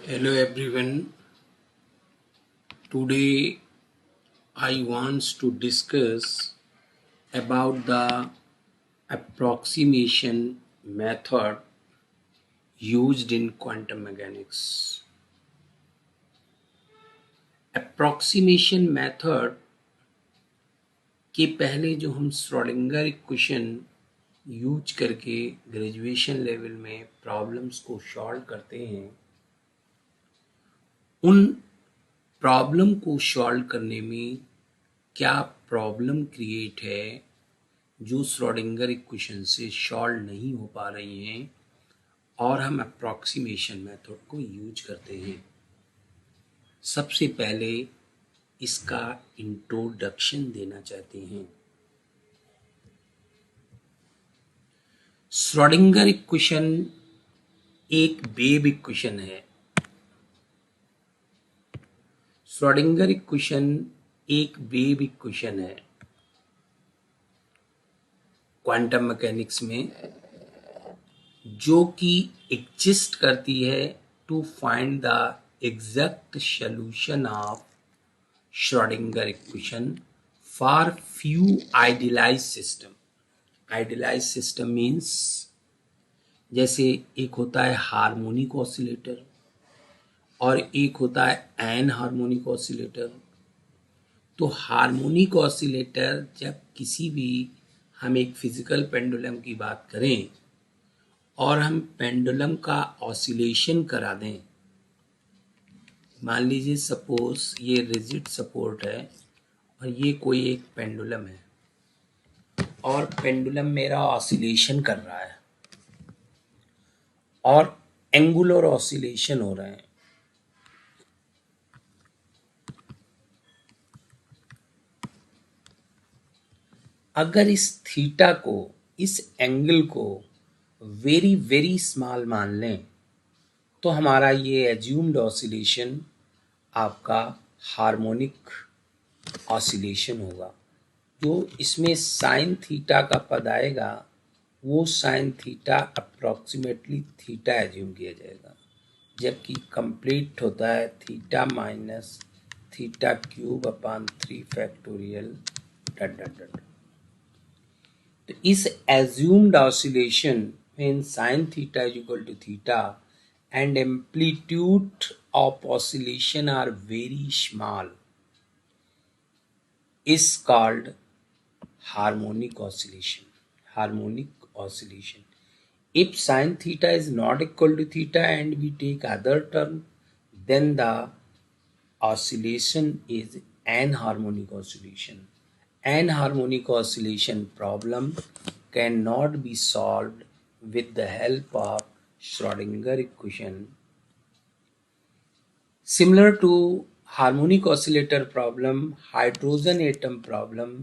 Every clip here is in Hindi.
Hello everyone. Today I want to discuss about the approximation method used in quantum mechanics. Approximation method के पहले जो हम श्रोडिंगर इक्वेशन यूज करके ग्रेजुएशन लेवल में प्रॉब्लम्स को सॉल्व करते हैं, उन प्रॉब्लम को सॉल्व करने में क्या प्रॉब्लम क्रिएट है जो श्रोडिंगर इक्वेशन से सॉल्व नहीं हो पा रही हैं और हम अप्रॉक्सीमेशन मेथड को यूज करते हैं। सबसे पहले इसका इंट्रोडक्शन देना चाहते हैं। श्रोडिंगर इक्वेशन एक वेव इक्वेशन है। श्रोडिंगर इक्वेशन एक वेव इक्वेशन है क्वांटम मैकेनिक्स में, जो कि एग्जिस्ट करती है to find the exact solution of Schrodinger equation for few idealized system. Idealized system means जैसे एक होता है हार्मोनिक ऑसिलेटर और एक होता है एन हार्मोनिक ऑसिलेटर। तो हार्मोनिक ऑसिलेटर, जब किसी भी हम एक फिजिकल पेंडुलम की बात करें और हम पेंडुलम का ऑसिलेशन करा दें, मान लीजिए सपोज ये रिजिड सपोर्ट है और ये कोई एक पेंडुलम है और पेंडुलम मेरा ऑसिलेशन कर रहा है और एंगुलर ऑसिलेशन हो रहे हैं। अगर इस थीटा को, इस एंगल को वेरी वेरी स्मॉल मान लें तो हमारा ये एज्यूम्ड ऑसिलेशन आपका हार्मोनिक ऑसिलेशन होगा। जो इसमें साइन थीटा का पद आएगा वो sine theta approximately theta assume किया जाएगा, जबकि कंप्लीट होता है theta minus theta cube upon 3 factorial dot dot dot. तो इस एज्यूम्ड ऑसिलेशन में sine theta is equal to theta and amplitude of oscillation are very small is called harmonic oscillation. Harmonic oscillation. If sin theta is not equal to theta and we take other term, then the oscillation is anharmonic oscillation. Anharmonic oscillation problem cannot be solved with the help of Schrodinger equation. Similar to harmonic oscillator problem, hydrogen atom problem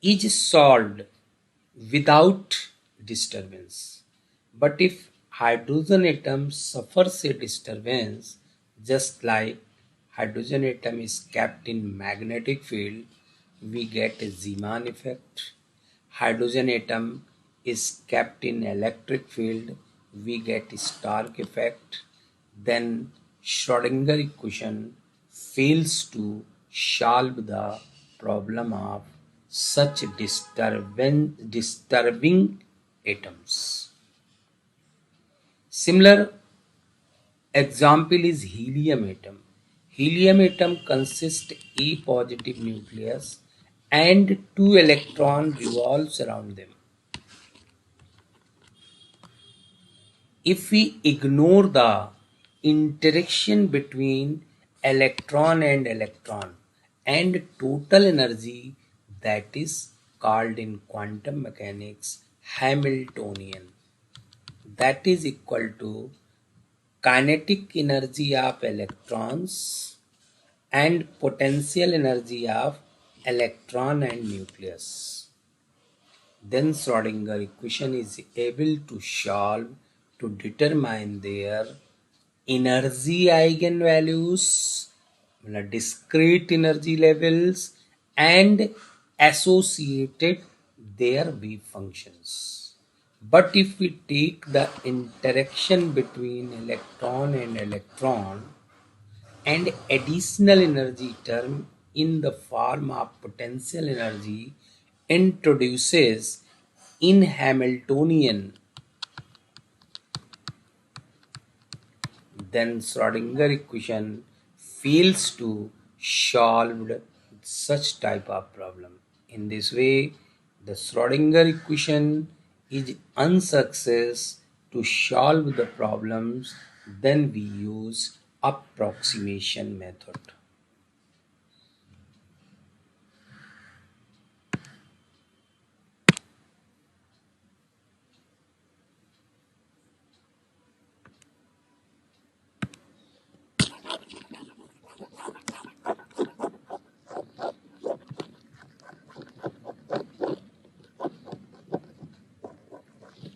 is solved without disturbance. But if hydrogen atom suffers a disturbance, just like hydrogen atom is kept in magnetic field, we get a Zeeman effect. Hydrogen atom is kept in electric field, we get Stark effect. Then Schrodinger equation fails to solve the problem of such disturbing atoms. Similar example is helium atom. Helium atom consists A positive nucleus and 2 electrons revolves around them. If we ignore the interaction between electron and total energy, that is called in quantum mechanics Hamiltonian, that is equal to kinetic energy of electrons and potential energy of electron and nucleus. Then Schrodinger equation is able to solve to determine their energy eigenvalues, discrete energy levels, and associated their wave functions. But if we take the interaction between electron and electron and additional energy term in the form of potential energy introduces in Hamiltonian, then Schrodinger equation fails to solve such type of problem. In this way, the Schrodinger equation is unsuccess to solve the problems. Then we use approximation method.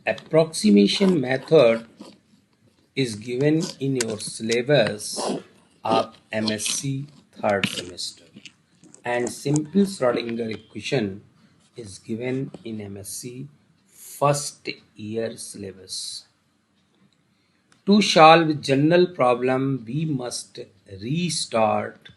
Approximation method is given in your syllabus of MSc third semester, and simple Schrodinger equation is given in MSc first year syllabus. To solve general problem, we must restart.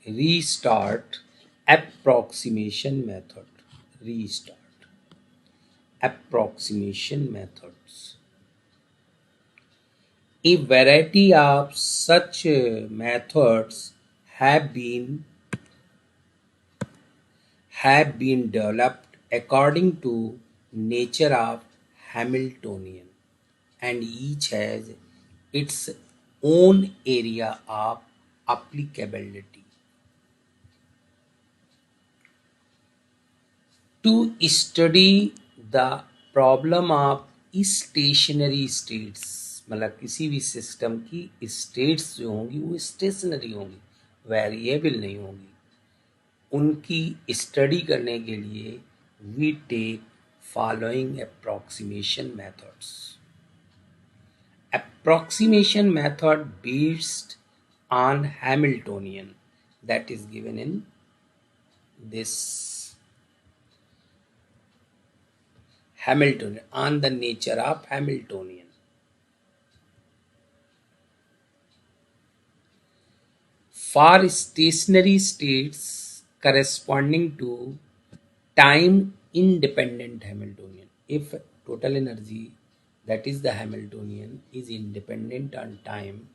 Restart approximation method. Restart approximation methods. A variety of such methods have been developed according to nature of Hamiltonian, and each has its own area of applicability. To study the problem of stationary states, मतलब किसी भी सिस्टम की स्टेट्स जो होंगी वो स्टेशनरी होंगी, वेरिएबल नहीं होंगी, उनकी स्टडी करने के लिए we take following approximation methods. Approximation method based on Hamiltonian, that is given in this Hamiltonian, on the nature of Hamiltonian. For stationary states corresponding to time independent Hamiltonian, if total energy, that is the Hamiltonian, is independent on time,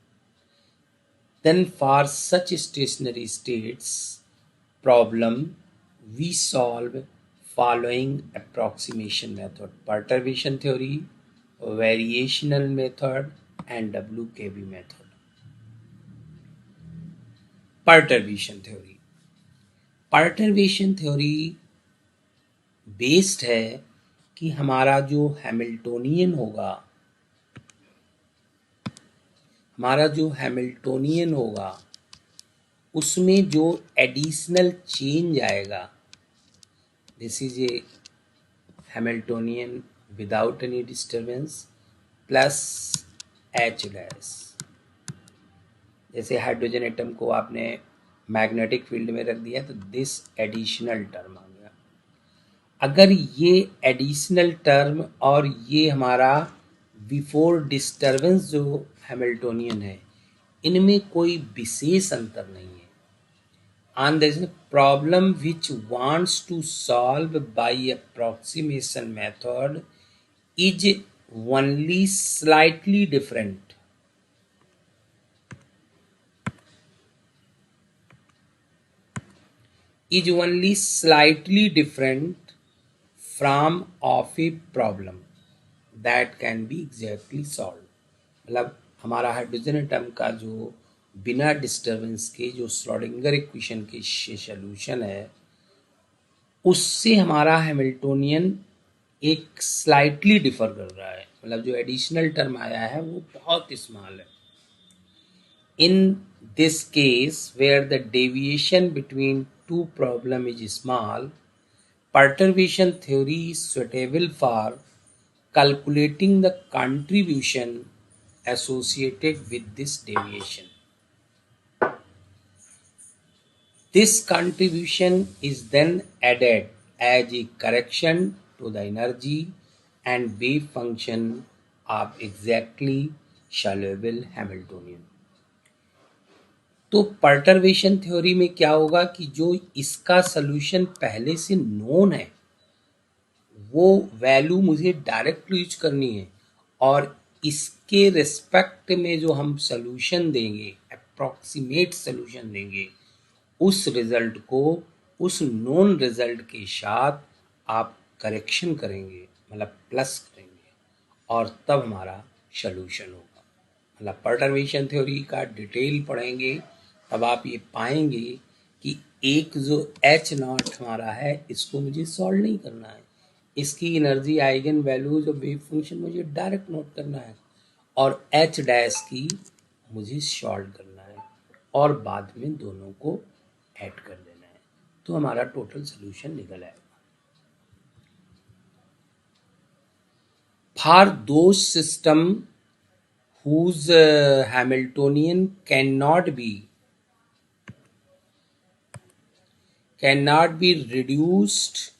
then for such stationary states problem we solve following approximation method: perturbation theory, variational method, and WKB method. Perturbation theory. Perturbation theory based है कि हमारा जो हैमिल्टोनियन होगा उसमें जो एडिशनल चेंज आएगा, this is a Hamiltonian without any disturbance plus H dash. जैसे हाइड्रोजन एटम को आपने मैग्नेटिक फील्ड में रख दिया तो दिस एडिशनल टर्म आ गया. अगर ये एडिशनल टर्म और ये हमारा बिफोर डिस्टर्बेंस जो हैमिल्टोनियन है, इनमें कोई विशेष अंतर नहीं है. And there is a problem which wants to solve by approximation method is only slightly different. Is only slightly different from of a problem that can be exactly solved. मतलब हमारा हाइड्रोजन एटम का जो बिना डिस्टर्बेंस के जो श्रोडिंगर इक्वेशन के सॉल्यूशन है, उससे हमारा हैमिल्टोनियन एक स्लाइटली डिफर कर रहा है. मतलब जो एडिशनल टर्म आया है वो बहुत स्मॉल है. In this case, where the deviation between two problem is small, perturbation theory is suitable for calculating the contribution associated with this deviation. This contribution is then added as a correction to the energy and wave function of exactly soluble Hamiltonian. तो पर्टर्वेशन थ्योरी में क्या होगा कि जो इसका सॉल्यूशन पहले से नोन है वो वैल्यू मुझे डायरेक्ट यूज करनी है और इसके रिस्पेक्ट में जो हम सॉल्यूशन देंगे, अप्रॉक्सीमेट सॉल्यूशन देंगे, उस रिजल्ट को उस नोन रिजल्ट के साथ आप करेक्शन करेंगे, मतलब प्लस करेंगे और तब हमारा सॉल्यूशन होगा। मतलब पर्टर्वेशन थ्योरी का डिटेल पढ़ेंगे तब आप ये पाएंगे कि एक जो एच नॉट हमारा है इसको मुझे सॉल्व नहीं करना है, इसकी एनर्जी आइगन वैल्यूज और वेव फंक्शन मुझे डायरेक्ट नोट करना है और एच डैश की मुझे सॉल्व करना है और बाद में दोनों को ऐड कर देना है, तो हमारा टोटल सोल्यूशन निकल आएगा। For those system whose Hamiltonian cannot be reduced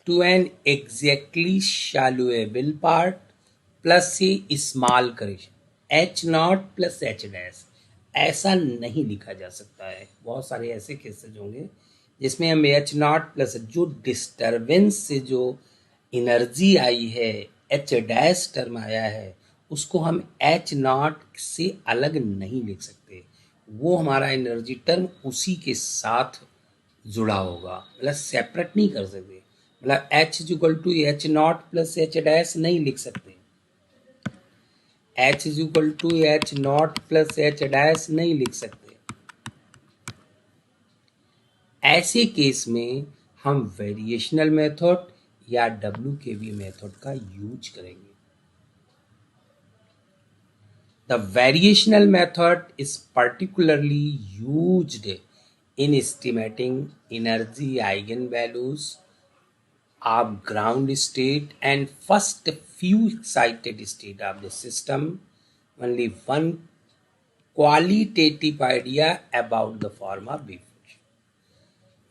to an exactly soluble part plus a small correction h naught plus h dash, ऐसा नहीं लिखा जा सकता है। बहुत सारे ऐसे केसेज होंगे जिसमें हम एच नॉट प्लस जो डिस्टर्बेंस से जो एनर्जी आई है, एच डैश टर्म आया है, उसको हम एच नॉट से अलग नहीं लिख सकते, वो हमारा एनर्जी टर्म उसी के साथ जुड़ा होगा, मतलब सेपरेट नहीं कर सकते। मतलब H is equal to H naught plus H dash नहीं लिख सकते, H is equal to H naught plus H dash नहीं लिख सकते। ऐसे केस में हम वेरिएशनल मेथड या WKV मेथड का यूज करेंगे। The variational method is particularly used in estimating energy eigenvalues of ground state and first few excited state of the system. Only one qualitative idea about the form of wave function.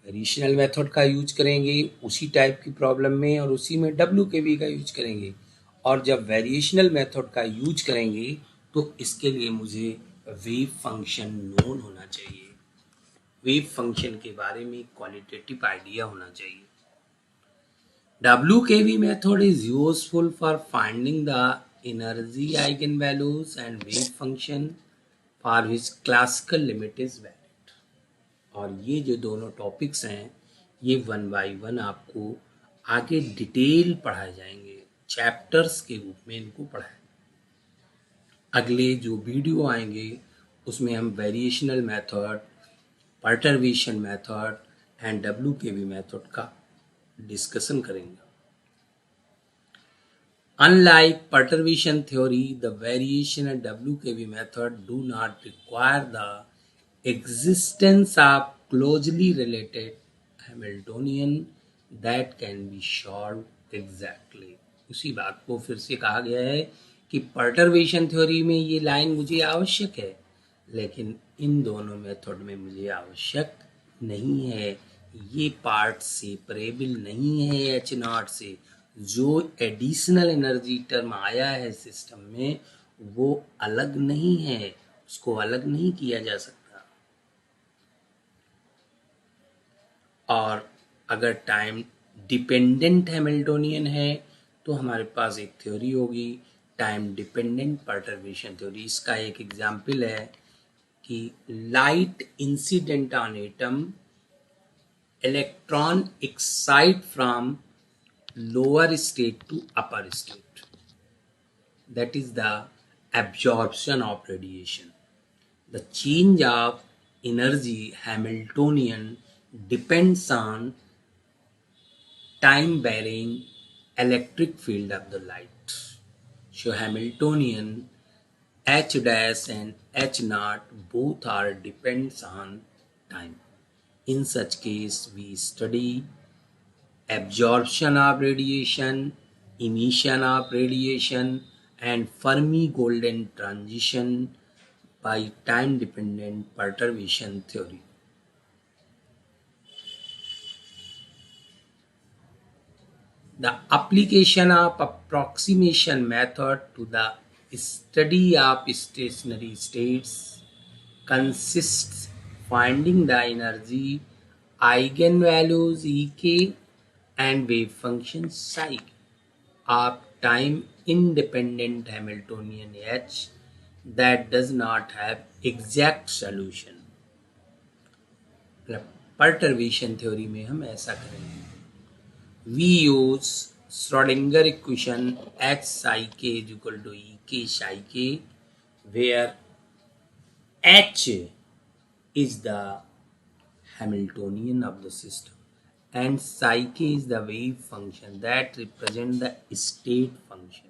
Variational method का यूज करेंगे उसी टाइप की प्रॉब्लम में और उसी में WKV का यूज करेंगे, और जब वेरिएशनल मेथड का यूज करेंगे तो इसके लिए मुझे वेव फंक्शन नोन होना चाहिए, वेव फंक्शन के बारे में क्वालिटेटिव आइडिया होना चाहिए। WKV method is useful for finding the energy eigenvalues and wave function for which classical limit is valid। और ये जो दोनों टॉपिक्स हैं ये 1 बाय 1 आपको आगे डिटेल पढ़ाए जाएंगे, चैप्टर्स के रूप में इनको पढ़ाएंगे। अगले जो वीडियो आएंगे उसमें हम variational method, perturbation method and WKV method का डिस्कशन करेंगे। Unlike perturbation theory, the variation and WKV method do not require the existence of closely related Hamiltonian that can be solved exactly। उसी बात को फिर से कहा गया है कि पर्टर्वेशन थ्योरी में ये लाइन मुझे आवश्यक है, लेकिन इन दोनों मेथड में मुझे आवश्यक नहीं है। ये पार्ट सेपरेबल नहीं है एच नॉट से, जो एडिशनल एनर्जी टर्म आया है सिस्टम में वो अलग नहीं है, उसको अलग नहीं किया जा सकता। और अगर टाइम डिपेंडेंट हैमिल्टोनियन है तो हमारे पास एक थ्योरी होगी टाइम डिपेंडेंट पर्टर्वेशन थ्योरी। इसका एक एग्जाम्पल है कि light incident on atom, electron excite from lower state to upper state, that is the absorption of radiation। The change of energy Hamiltonian depends on time varying electric field of the light। So Hamiltonian H dash and H naught both are depends on time। In such case we study absorption of radiation, emission of radiation and Fermi golden transition by time-dependent perturbation theory. The application of approximation method to the study of stationary states consists finding the energy eigenvalues Ek and wave function psi of time independent Hamiltonian H that does not have exact solution. Perturbation theory में हम ऐसा करेंगे. We use Schrodinger equation H psi k is equal to Ek psi k, where H is the Hamiltonian of the system and psi k is the wave function that represent the state function.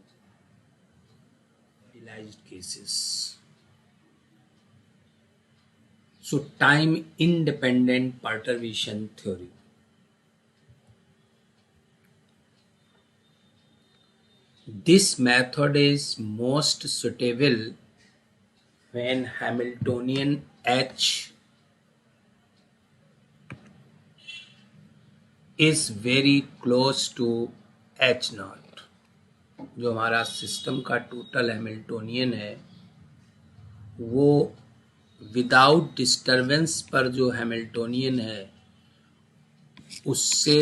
Realized cases. So time independent perturbation theory. This method is most suitable when Hamiltonian H is very close to H naught. जो हमारा सिस्टम का टोटल हैमिल्टोनियन है वो विदाउट डिस्टरबेंस पर जो हैमिल्टोनियन है उससे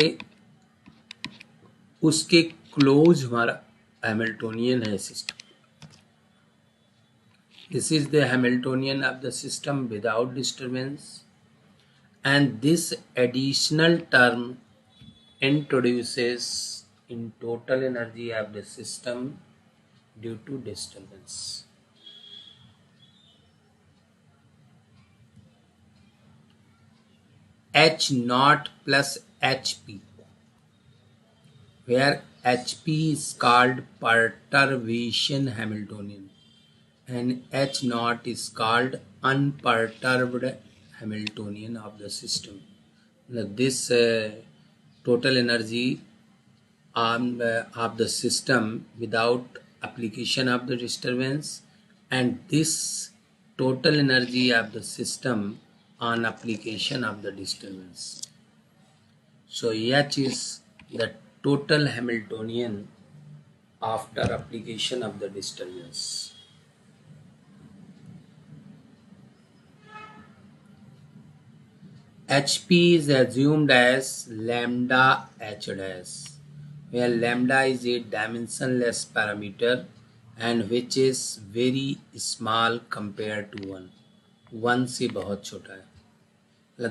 उसके क्लोज हमारा हैमिल्टोनियन है system. This is the Hamiltonian of the system without disturbance, and this additional term introduces in total energy of the system due to disturbance. H naught plus HP, where HP is called perturbation Hamiltonian and H naught is called unperturbed Hamiltonian of the system. This total energy of the system without application of the disturbance, and this total energy of the system on application of the disturbance. So H is the total Hamiltonian after application of the disturbance. HP is assumed as lambda H dash, where lambda is a dimensionless parameter and which is very small compared to 1. 1 से बहुत छोटा है.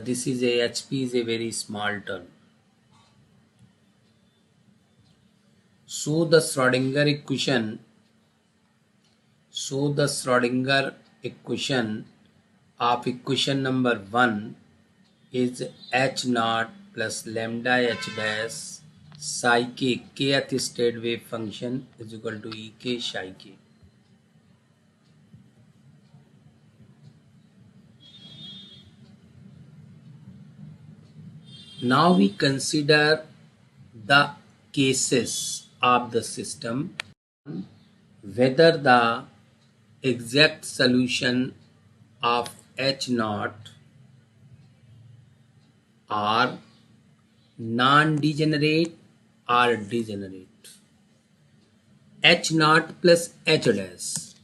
This is a HP is a very small term. So the Schrodinger equation of equation number 1 is H naught plus lambda H dash psi k, kth state wave function is equal to Ek psi k. Now we consider the cases of the system, whether the exact solution of H naught are non-degenerate or degenerate. H naught plus H dash,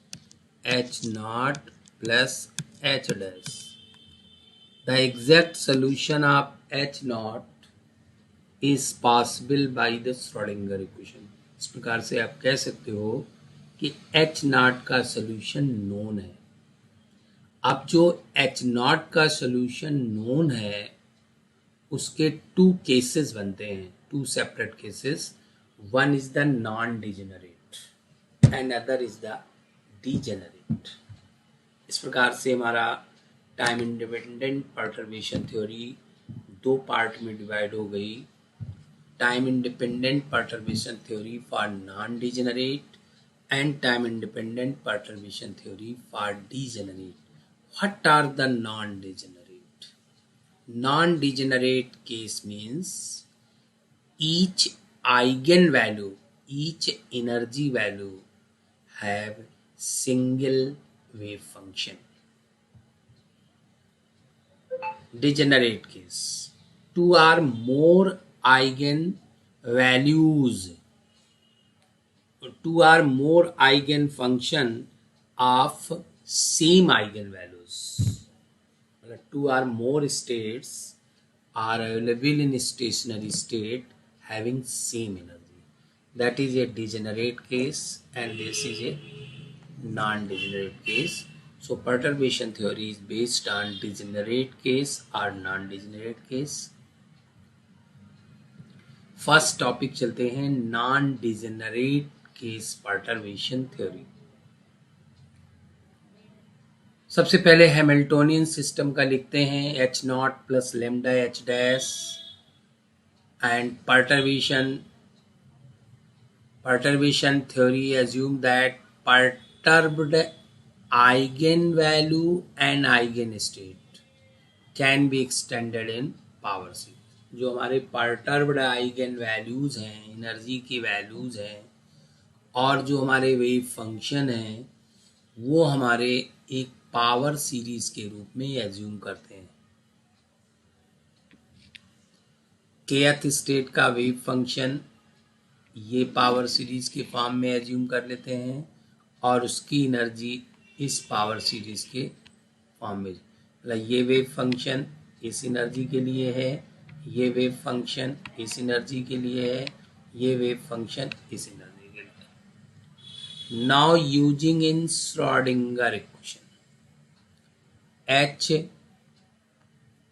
H naught plus H dash. The exact solution of H naught is possible by the Schrodinger equation. इस प्रकार से आप कह सकते हो कि H naught का solution known है. अब जो H naught का solution known है उसके 2 cases बनते हैं, 2 separate cases. One is the non-degenerate and other is the degenerate. इस प्रकार से हमारा time independent perturbation theory 2 part में डिवाइड हो गई. Time independent perturbation theory for non degenerate and time independent perturbation theory for degenerate. What are the non-degenerate? Non-degenerate case means each eigenvalue, each energy value have single wave function. Degenerate case, two or more eigenvalues, two or more eigenfunction of same eigenvalues. Two or more states are available in stationary state having same energy. That is a degenerate case, and this is a non-degenerate case. So perturbation theory is based on degenerate case or non-degenerate case. First topic चलते हैं non degenerate case perturbation theory. सबसे पहले हैमिल्टोनियन सिस्टम का लिखते हैं H naught plus lambda H dash and perturbation theory assume that perturbed eigenvalue and eigenstate can be extended in power series. जो हमारे perturbed eigenvalues हैं, एनर्जी की वैल्यूज हैं, और जो हमारे वेव फंक्शन हैं वो हमारे एक पावर सीरीज के रूप में एज्यूम करते हैं. kth स्टेट का वेव फंक्शन ये पावर सीरीज के फॉर्म में एज्यूम कर लेते हैं और उसकी एनर्जी इस पावर सीरीज के फॉर्म में. मतलब ये वेव फंक्शन इस एनर्जी के लिए है, ये वेव फंक्शन इस एनर्जी के लिए है, ये वेव फंक्शन इस एनर्जी के लिए. Now using in Schrodinger equation H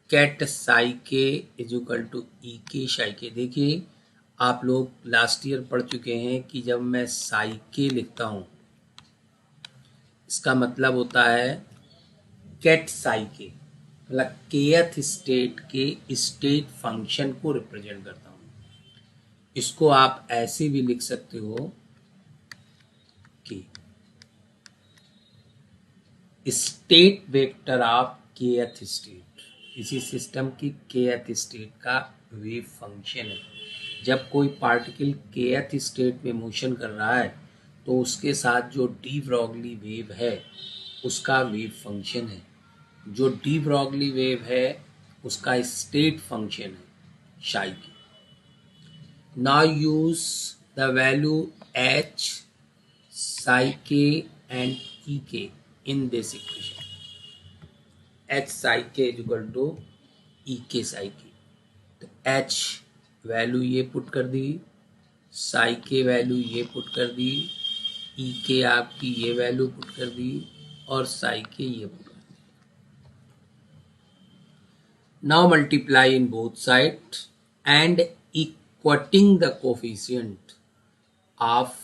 ket psi k is equal to ई के साई के. देखिए आप लोग लास्ट ईयर पढ़ चुके हैं कि जब मैं साई के लिखता हूं इसका मतलब होता है कैट साई के, मतलब kth स्टेट के स्टेट फंक्शन को रिप्रेजेंट करता हूं. इसको आप ऐसे भी लिख सकते हो कि state vector of kth state, इसी सिस्टम की kth स्टेट का वेव फंक्शन है. जब कोई पार्टिकल kth स्टेट में मोशन कर रहा है तो उसके साथ जो डी ब्रॉगली वेव है उसका वेव फंक्शन है. जो डी ब्रॉगली वेव है उसका स्टेट फंक्शन है साई की. Now use the value h Sai के एंड ई के in this equation. h Sai k is equal to ई के साई के. तो h वैल्यू ये पुट कर दी, साई के वैल्यू ये पुट कर दी, ई के आपकी ये वैल्यू पुट कर दी और साई के ये पुट कर दी. Now multiply in both side and equating the coefficient of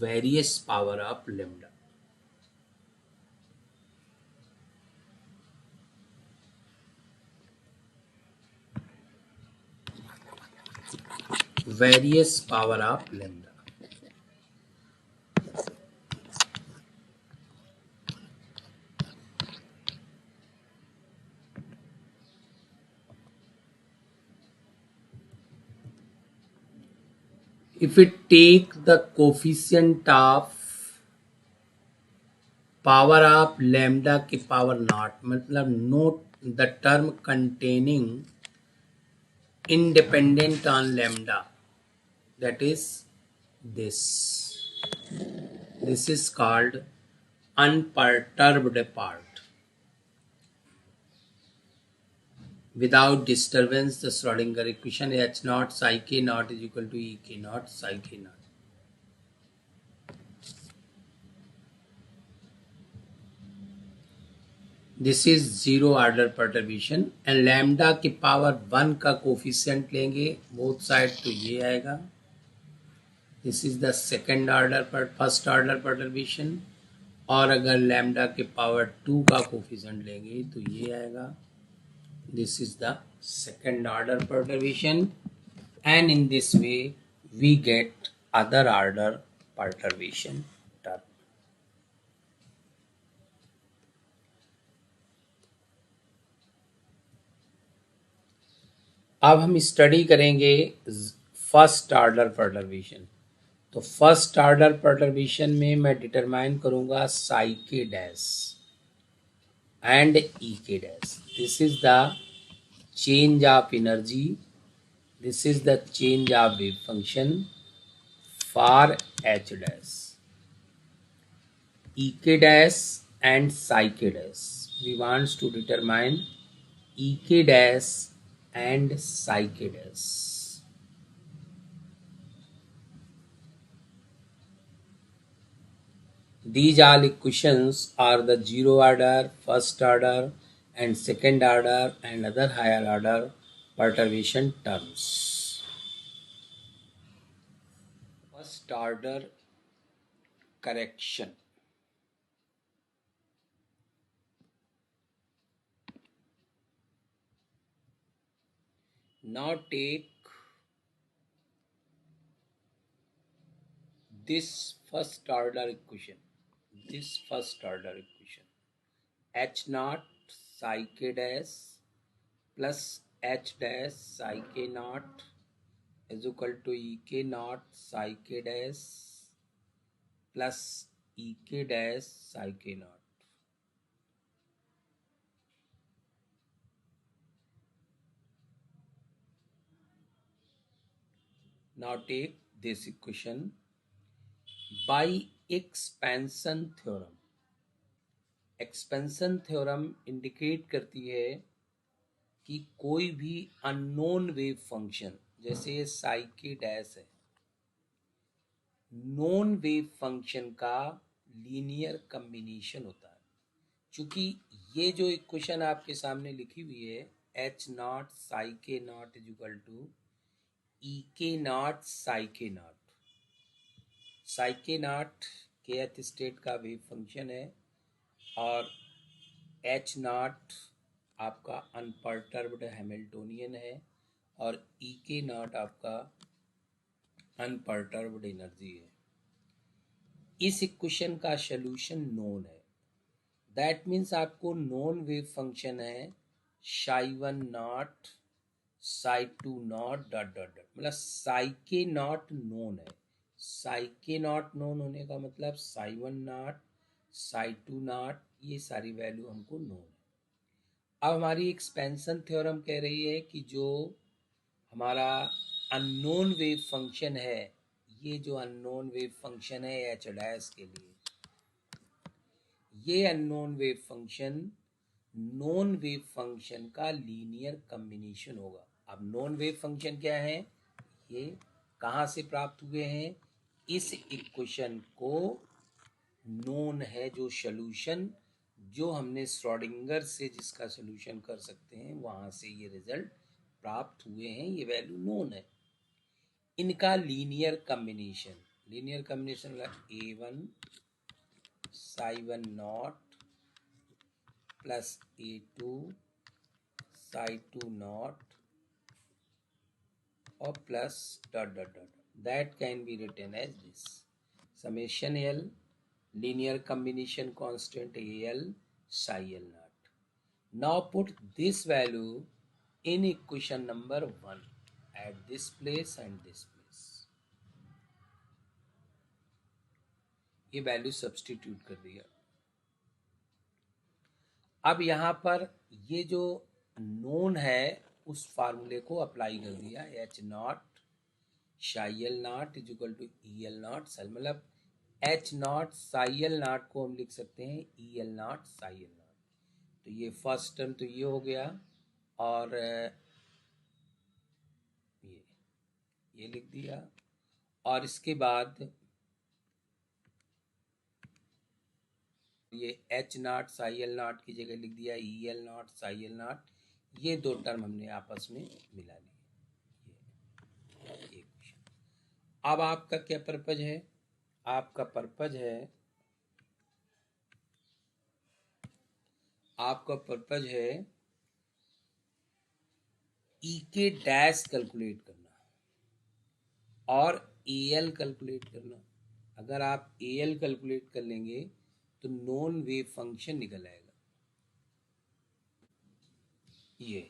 various power of lambda. various power of lambda. If we take the coefficient of power of lambda के power naught, मतलब note the term containing independent on lambda, that is this. This is called unperturbed part. Without disturbance, the Schrodinger equation H naught psi k naught is equal to E k naught psi k naught. This is zero order perturbation and lambda की पावर 1 का कोफिशिएंट लेंगे both side तो ये आएगा. This is the second order first order perturbation. और अगर लैम्डा के पावर 2 का कोफिशिएंट लेंगे तो ये आएगा. This is the second order perturbation and in this way we get other order perturbation term. अब हम स्टडी करेंगे फर्स्ट ऑर्डर परटर्बेशन. तो फर्स्ट ऑर्डर परटर्बेशन में मैं डिटरमाइन करूंगा साई के डैश एंड ई के dash. This is the change of energy, this is the change of wave function for h dash, ek dash and psi k dash. We want to determine ek dash and psi k dash. These all equations are the zero order, first order and second order and other higher order perturbation terms. First order correction. Now take this first order equation, h naught psi k dash plus h dash psi k naught is equal to ek naught psi k dash plus ek dash psi k naught. Now take this equation by expansion theorem. Expansion theorem indicate करती है कि कोई भी अननोन वेव फंक्शन, जैसे ये साई के डैश है, नोन वेव फंक्शन का लीनियर कम्बिनेशन होता है. चूंकि ये जो इक्वेशन आपके सामने लिखी हुई है एच नॉट साई के नॉट इज इक्वल टू ई के नॉट साई के नॉट. साई के नॉट के स्टेट का वेव फंक्शन है और एच नॉट आपका अनपर्टर्ब्ड हैमिल्टोनियन है और ई के नॉट आपका अनपर्टर्ब्ड एनर्जी है. इस इक्वेशन का सोल्यूशन नोन है. दैट मीन्स आपको नोन वेव फंक्शन है Sai one not Sai two not dot dot dot, मतलब साई के नॉट नोन है. साई के नॉट नोन होने का मतलब Sai one not Sai two not ये सारी वैल्यू हमको नोन है. अब हमारी एक्सपेंशन थ्योरम कह रही है कि जो हमारा अननोन वेव फंक्शन है, ये जो अननोन वेव फंक्शन है एच डैश के लिए, ये unknown wave function non wave function का लीनियर कॉम्बिनेशन होगा. अब नॉन वेव फंक्शन क्या है, ये कहाँ से प्राप्त हुए हैं, इस इक्वेशन को नोन है जो सोल्यूशन, जो हमने श्रोडिंगर से जिसका सोल्यूशन कर सकते हैं वहां से ये रिजल्ट प्राप्त हुए हैं, ये वैल्यू नोन है. इनका linear combination A one psi one naught plus A two psi two naught और plus dot dot dot, that can be written as this summation L linear combination constant al psi l naught. Now put this value in equation number 1 at this place and this place. ये वैल्यू सब्सटीट्यूट कर दिया. अब यहाँ पर ये जो नोन है उस फार्मूले को अप्लाई कर दिया. H naught psi L naught is equal to E L naught cell, मतलब H naught psi L naught को हम लिख सकते हैं E L naught psi L naught. तो ये फर्स्ट टर्म तो ये हो गया और ये लिख दिया और इसके बाद ये H naught psi L not की जगह लिख दिया ई L naught psi L not. ये दो टर्म हमने आपस में मिला लिए. अब आपका क्या पर्पज है, आपका पर्पज है ई के डैश कैलकुलेट करना और ए एल कैलकुलेट करना. अगर आप ए एल कैलकुलेट कर लेंगे तो नॉन वेव फंक्शन निकल आएगा. ये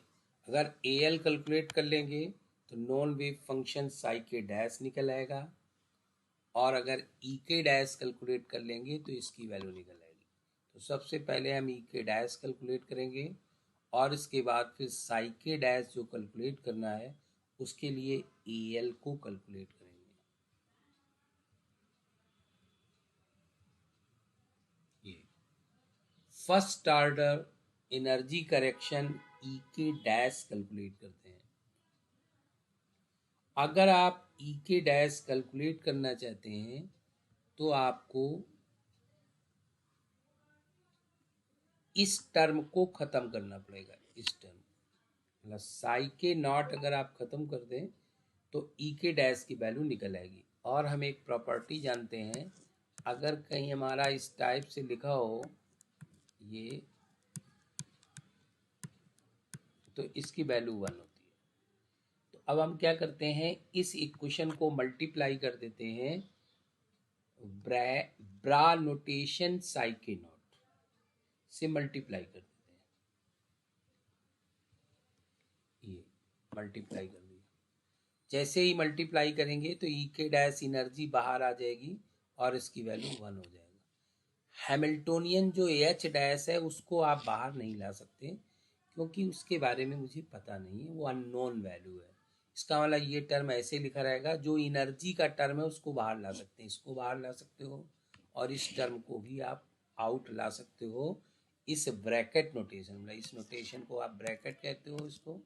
अगर ए एल कैलकुलेट कर लेंगे तो नॉन वेव फंक्शन साई के डैश निकल आएगा और अगर ई के डैश कैलकुलेट कर लेंगे तो इसकी वैल्यू निकल आएगी। तो सबसे पहले हम ई के डैश कैलकुलेट करेंगे और इसके बाद फिर साई के डैश जो कैलकुलेट करना है उसके लिए ए एल को कैलकुलेट करेंगे। ये first order energy correction E के डैश कैलकुलेट करते हैं। अगर आप ई के डैश कैलकुलेट करना चाहते हैं तो आपको इस टर्म को खत्म करना पड़ेगा। इस टर्म मतलब साई के नॉट अगर आप खत्म कर दें तो ई के डैश की वैल्यू निकल आएगी। और हम एक प्रॉपर्टी जानते हैं, अगर कहीं हमारा इस टाइप से लिखा हो ये तो इसकी वैल्यू 1 होती है। तो अब हम क्या करते हैं, इस इक्वेशन को मल्टीप्लाई कर देते हैं ब्रा नोटेशन साई के नॉट से मल्टीप्लाई कर देते हैं। ये मल्टीप्लाई कर दिया। जैसे ही मल्टीप्लाई करेंगे तो ई के डैश एनर्जी बाहर आ जाएगी और इसकी वैल्यू 1 हो जाएगा। हैमिल्टोनियन जो एच डैश है उसको आप बाहर नहीं ला सकते क्योंकि उसके बारे में मुझे पता नहीं है, वो अननोन वैल्यू है। इसका मतलब ये टर्म ऐसे लिखा रहेगा, जो एनर्जी का टर्म है उसको बाहर ला सकते हैं, इसको बाहर ला सकते हो और इस टर्म को भी आप आउट ला सकते हो इस ब्रैकेट नोटेशन, मतलब इस नोटेशन को आप ब्रैकेट कहते हो इसको।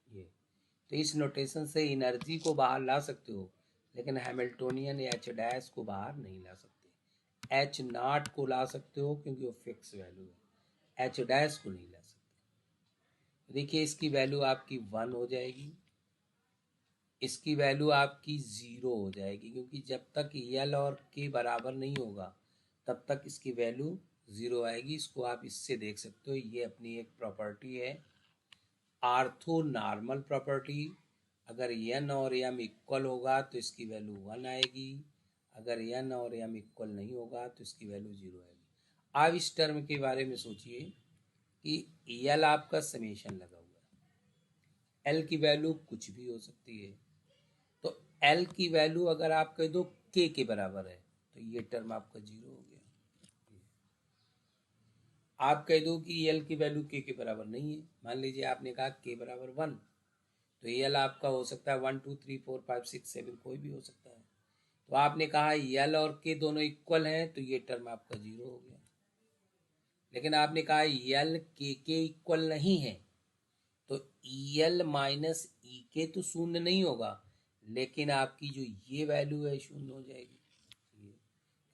ये तो इस नोटेशन से एनर्जी को बाहर ला सकते हो, लेकिन हैमिल्टोनियन एच डैश को बाहर नहीं ला सकते। एच नॉट को ला सकते हो क्योंकि वो फिक्स वैल्यू है, एच डैश को नहीं ला सकते। देखिए इसकी वैल्यू आपकी 1 हो जाएगी, इसकी वैल्यू आपकी 0 हो जाएगी, क्योंकि जब तक यल और के बराबर नहीं होगा तब तक इसकी वैल्यू 0 आएगी। इसको आप इससे देख सकते हो, ये अपनी एक प्रॉपर्टी है आर्थो नॉर्मल प्रॉपर्टी। अगर n और m इक्वल होगा तो इसकी वैल्यू 1 आएगी, अगर n और m इक्वल नहीं होगा तो इसकी वैल्यू 0 आएगी। आप इस टर्म के बारे में सोचिए कि l आपका समेशन लगा हुआ है, l की वैल्यू कुछ भी हो सकती है। तो l की वैल्यू अगर आप कह दो k के बराबर है तो ये टर्म आपका 0 हो गया। आप कह दो कि l की वैल्यू k के बराबर नहीं है, मान लीजिए आपने कहा k बराबर 1, तो यल आपका हो सकता है 1 2 3 4 5 6 7 कोई भी हो सकता है। तो आपने कहा यल और के दोनों इक्वल हैं तो ये टर्म आपका 0 हो गया। लेकिन आपने कहा यल के इक्वल नहीं है तो यल माइनस ई के तो शून्य नहीं होगा, लेकिन आपकी जो ये वैल्यू है शून्य हो जाएगी।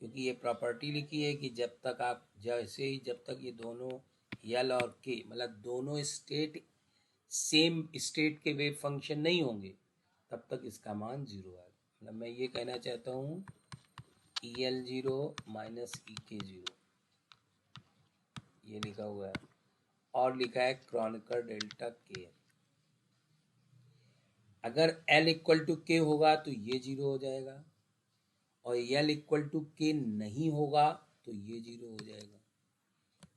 क्योंकि ये प्रॉपर्टी लिखी है कि जब तक आप जैसे ही जब तक ये दोनों यल और के मतलब दोनों स्टेट सेम स्टेट के वेव फंक्शन नहीं होंगे तब तक इसका मान 0 आएगा। मतलब मैं ये कहना चाहता हूँ ई एल 0 माइनस ई के 0 ये लिखा हुआ है और लिखा है क्रॉनिकर डेल्टा के। अगर L इक्वल टू के होगा तो ये 0 हो जाएगा और L इक्वल टू के नहीं होगा तो ये 0 हो जाएगा।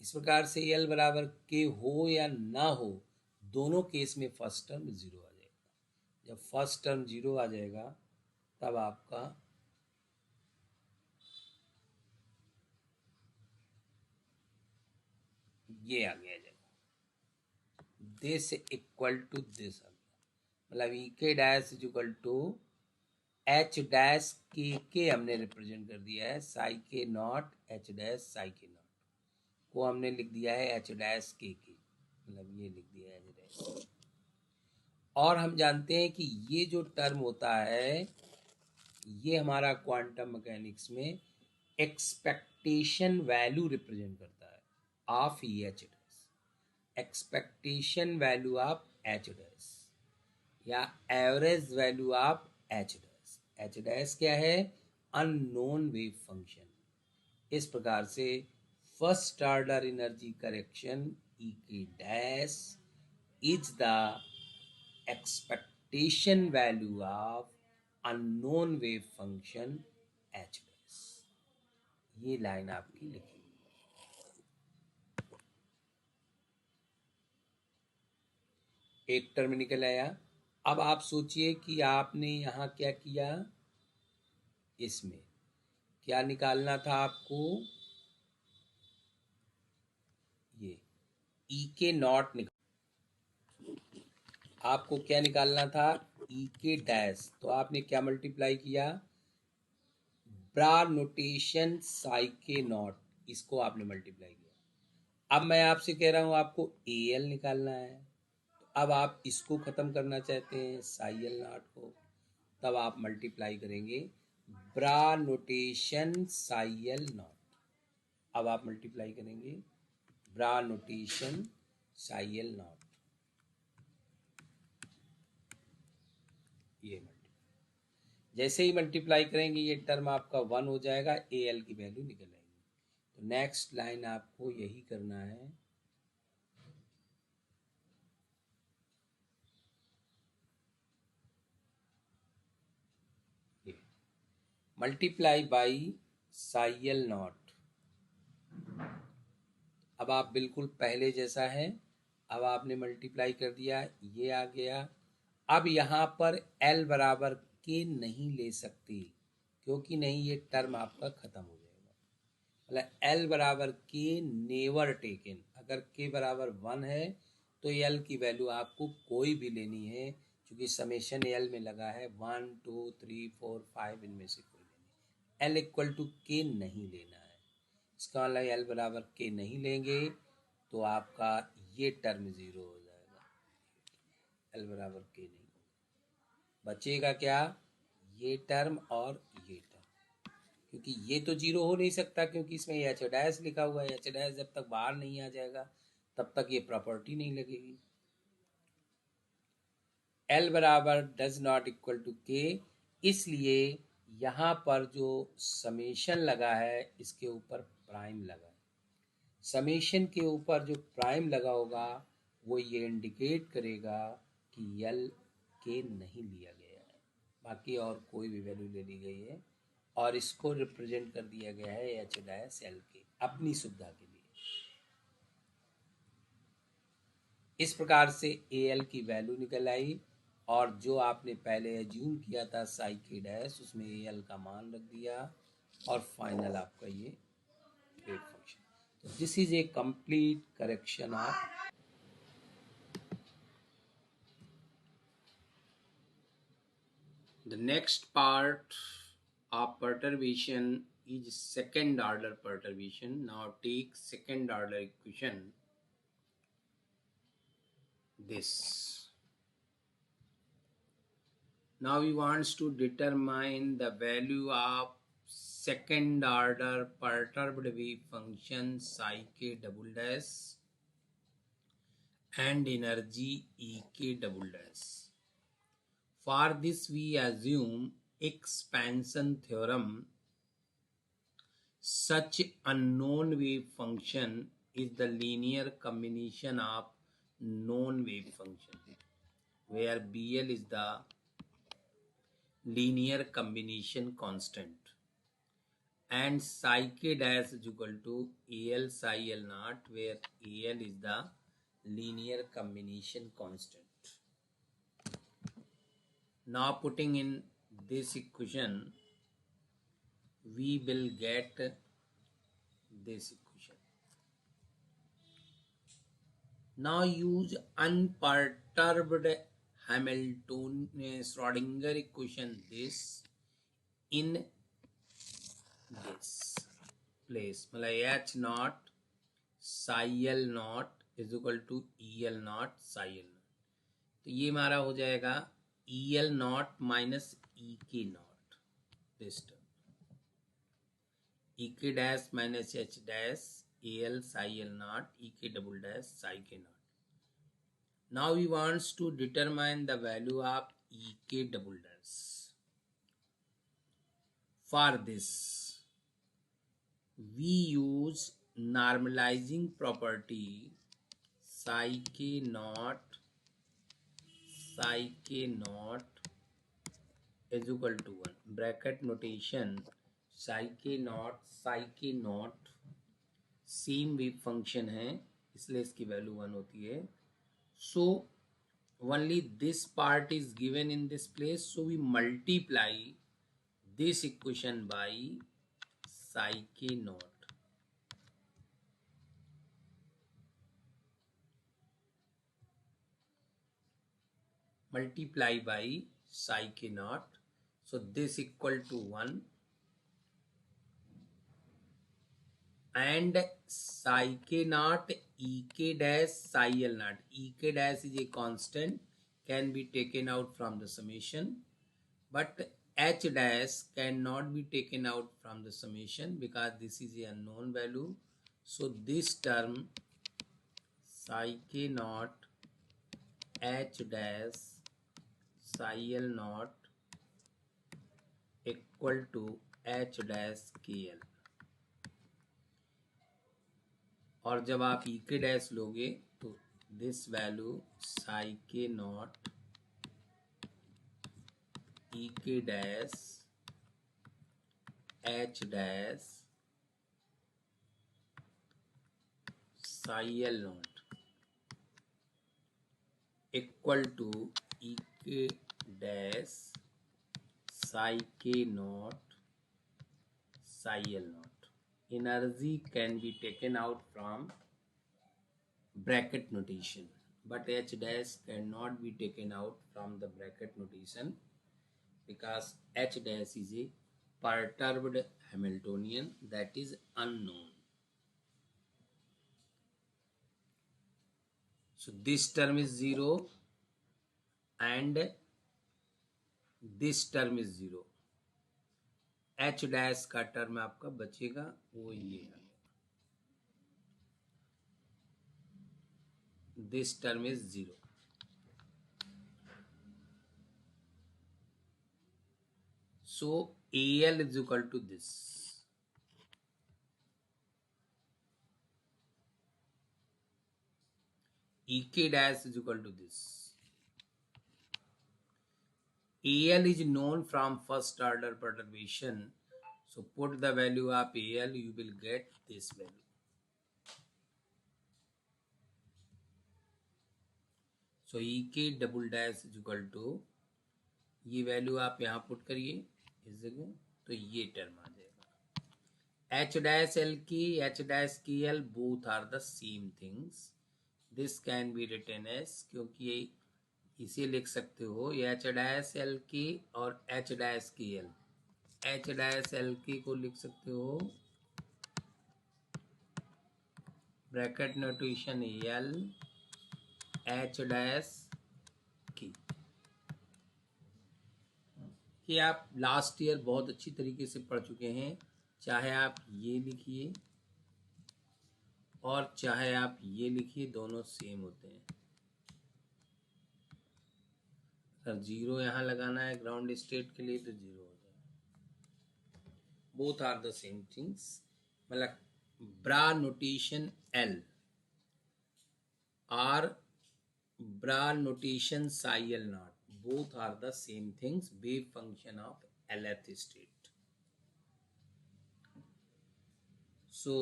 इस प्रकार से L बराबर के हो या ना हो, दोनों केस में फर्स्ट टर्म 0 आ जाएगा। जब फर्स्ट टर्म 0 आ जाएगा तब आपका ये आ गया जाएगा, दिस इक्वल टू दिस आ गया। मतलब ई के dash is equal to H dash k हमने रिप्रेजेंट कर दिया है साई के नॉट एच डैश साई के नॉट को हमने लिख दिया है एच डैश के, मतलब ये लिख दिया है एच डैश। और हम जानते हैं कि ये जो टर्म होता है ये हमारा क्वांटम मैकेनिक्स में एक्सपेक्टेशन वैल्यू रिप्रेजेंट करता है of H dash, expectation value of H dash या average value of H dash. H dash क्या है, अननोन वेव फंक्शन। इस प्रकार से first order energy correction E के dash is the expectation value of unknown wave function H dash. ये लाइन आपकी लिखी। एक टर्म निकल आया। अब आप सोचिए कि आपने यहां क्या किया, इसमें क्या निकालना था आपको? ये ई के नॉट आपको क्या निकालना था? ई के डैश। तो आपने क्या मल्टीप्लाई किया? ब्रा नोटेशन साई के नॉट, इसको आपने मल्टीप्लाई किया। अब मैं आपसे कह रहा हूं आपको ए एल निकालना है। तो अब आप इसको खत्म करना चाहते हैं साई एल नॉट को, तब आप मल्टीप्लाई करेंगे ब्रा नोटेशन साई एल नॉट। अब आप मल्टीप्लाई करेंगे ब्रा नोटेशन साई एल नॉट, ये जैसे ही मल्टीप्लाई करेंगे ये टर्म आपका 1 हो जाएगा, ए एल की वैल्यू निकल आएगी। तो नेक्स्ट लाइन आपको यही करना है। Multiply by Sai L not. अब आप बिल्कुल पहले जैसा है, अब आपने मल्टीप्लाई कर दिया, ये आ गया। अब यहाँ पर एल बराबर के नहीं ले सकते, क्योंकि नहीं, ये टर्म आपका खत्म हो जाएगा। मतलब एल बराबर के नेवर टेकन। अगर के बराबर 1 है तो एल की वैल्यू आपको कोई भी लेनी है, क्योंकि समेशन एल में लगा है 1 2 3 4 5, इनमें से कोई लेनी। एल इक्वल टू के नहीं लेना है, इसका मतलब एल बराबर के नहीं लेंगे तो आपका ये टर्म 0 हो जाएगा। एल बराबर के नहीं, बचेगा क्या? ये टर्म और ये टर्म, क्योंकि ये तो 0 हो नहीं सकता, क्योंकि इसमें एच डैश लिखा हुआ है। एच डैश जब तक बाहर नहीं आ जाएगा तब तक ये प्रॉपर्टी नहीं लगेगी। एल बराबर डज नॉट इक्वल टू के, इसलिए यहाँ पर जो समेशन लगा है इसके ऊपर प्राइम लगा है। समेशन के ऊपर जो प्राइम लगा होगा वो ये इंडिकेट करेगा कि एल के नहीं लिया गया है, बाकी और कोई भी वैल्यू ले ली गई है, और इसको रिप्रेजेंट कर दिया गया है एच डैश एल के, अपनी सुविधा के लिए। इस प्रकार से ए एल की वैल्यू निकल आई, और जो आपने पहले एज्यूम किया था साई के डैश, उसमें ए एल का मान रख दिया, और फाइनल आपका ये वेव फंक्शन। तो this is a complete correction of the next part of perturbation is second order perturbation. Now take second order equation, this. Now we want to determine the value of second order perturbed wave function psi k double dash and energy E k double dash. For this we assume expansion theorem. Such unknown wave function is the linear combination of known wave function, where BL is the linear combination constant, and psi k dash is equal to AL psi L naught, where AL is the linear combination constant. Now putting in this equation, we will get this equation. Now use unperturbed Hamiltonian Schrodinger equation this in this place. मतलब H naught psi L naught is equal to EL naught psi L naught. तो ये हमारा हो जाएगा EL naught minus EK naught, this term. EK dash minus H dash AL psi L naught EK double dash psi K naught. Now we want to determine the value of EK double dash. For this, we use normalizing property psi k naught is equal to 1. Bracket notation psi k naught same wave function है, इसलिए इसकी वैल्यू 1 होती है. So only this part is given in this place, so we multiply this equation by psi k naught multiply by psi k naught. So this equal to 1 and psi k naught ek dash psi l naught. Ek dash is a constant, can be taken out from the summation, but h dash cannot be taken out from the summation because this is a unknown value. So this term psi k naught h dash psi l naught equal to h dash kl, और जब आप ई के डैश लोगे तो this value psi k naught ई के dash h dash psi l naught equal to e k dash psi k naught psi l naught. Energy can be taken out from bracket notation, but h dash cannot be taken out from the bracket notation because h dash is a perturbed Hamiltonian that is unknown. So this term is 0 and this term is 0. h dash का टर्म आपका बचेगा वो ये है. This term is 0. So AL is equal to this. EK dash is equal to this. AL is known from first order perturbation. So put the value of AL, you will get this value. So EK double dash is equal to, ये वैल्यू आप यहाँ पुट करिए इस जगह तो ये टर्म आ जाएगा. H dash L की H dash की L both are the same things. This can be written as, क्योंकि इसे लिख सकते हो H dash L की और H dash की L. H dash L की को लिख सकते हो bracket notation L H dash की. कि आप लास्ट ईयर बहुत अच्छी तरीके से पढ़ चुके हैं, चाहे आप ये लिखिए और चाहे आप ये लिखिए, दोनों सेम होते हैं. अगर 0 यहाँ लगाना है ग्राउंड स्टेट के लिए तो 0 हो जाएगा. Both are the same things. मतलब ब्रा नोटेशन L और bra notation psi l naught, both are the same things, wave function of Lth state. So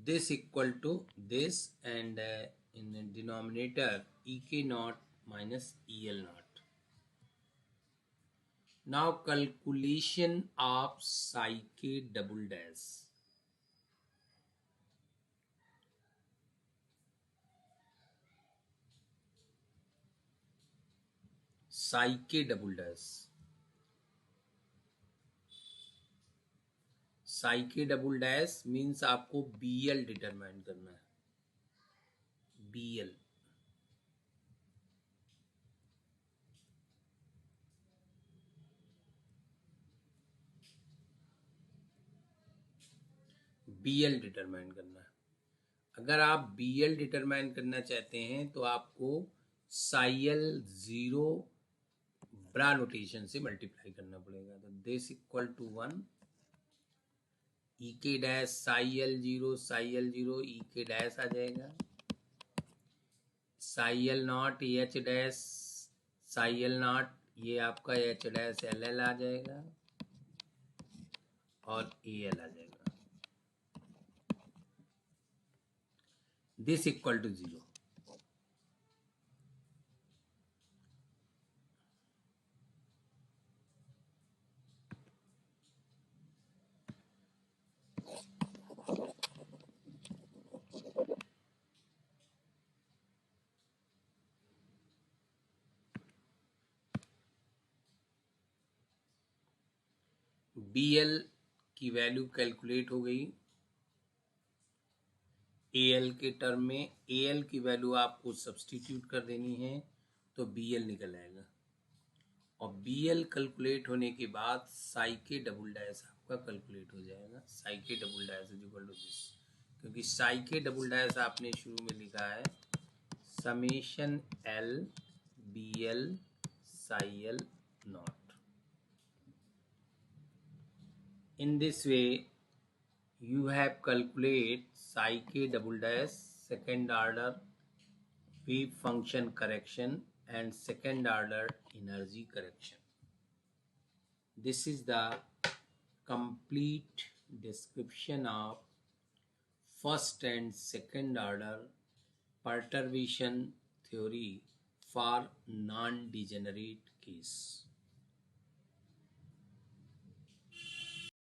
this equal to this, and in the denominator Ek naught minus El naught. Now calculation of psi k double dash. Psi k double dash. Psi k double dash means आपको BL डिटरमाइन करना है. BL डिटरमाइन करना है. अगर आप BL डिटरमाइन करना चाहते हैं तो आपको psi l 0 ब्रा नोटेशन से मल्टीप्लाई करना पड़ेगा. तो दिस इक्वल टू 1 ई के डैश psi l 0 ई के डैश आ जाएगा. psi l naught H dash psi l naught ये आपका एच डैश एल एल आ जाएगा और ए एल आ जाएगा. This equal to 0. BL की वैल्यू कैलकुलेट हो गई AL के टर्म में। AL की वैल्यू आपको सब्सटीट्यूट कर देनी है तो BL निकल आएगा, और BL कैलकुलेट होने के बाद साई के डबल डैश आपका कैलकुलेट हो जाएगा। Psi k double dash is equal to this, क्योंकि साई के डबल डैश आपने शुरू में लिखा है summation L BL psi L naught। In this way, you have calculate psi k double dash second order wave function correction and second order energy correction. This is the complete description of first and second order perturbation theory for non-degenerate case.